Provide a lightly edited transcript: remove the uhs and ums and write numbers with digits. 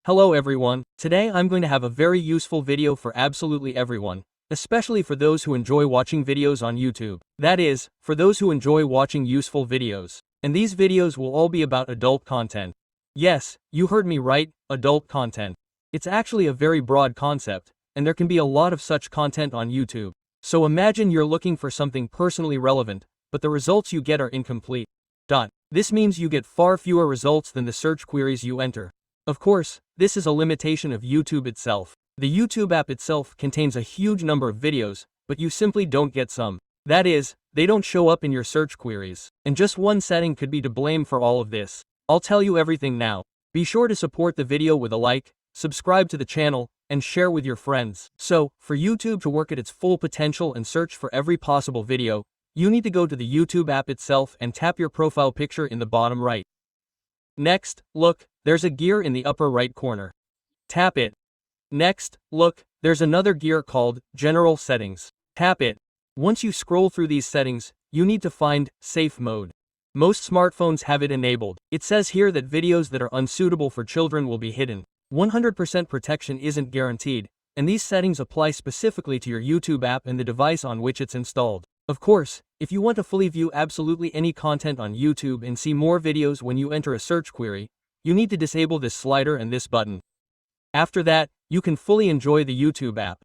Hello everyone, today I'm going to have a very useful video for absolutely everyone, especially for those who enjoy watching videos on YouTube. That is, for those who enjoy watching useful videos. And these videos will all be about adult content. Yes, you heard me right, adult content. It's actually a very broad concept, and there can be a lot of such content on YouTube. So imagine you're looking for something personally relevant, but the results you get are incomplete. This means you get far fewer results than the search queries you enter. Of course, this is a limitation of YouTube itself. The YouTube app itself contains a huge number of videos, but you simply don't get some. That is, they don't show up in your search queries. And just one setting could be to blame for all of this. I'll tell you everything now. Be sure to support the video with a like, subscribe to the channel, and share with your friends. So, for YouTube to work at its full potential and search for every possible video, you need to go to the YouTube app itself and tap your profile picture in the bottom right. Next, look, there's a gear in the upper right corner. Tap it. Next, look, there's another gear called General Settings. Tap it. Once you scroll through these settings, you need to find Safe Mode. Most smartphones have it enabled. It says here that videos that are unsuitable for children will be hidden. 100% protection isn't guaranteed, and these settings apply specifically to your YouTube app and the device on which it's installed. Of course, if you want to fully view absolutely any content on YouTube and see more videos when you enter a search query, you need to disable this slider and this button. After that, you can fully enjoy the YouTube app.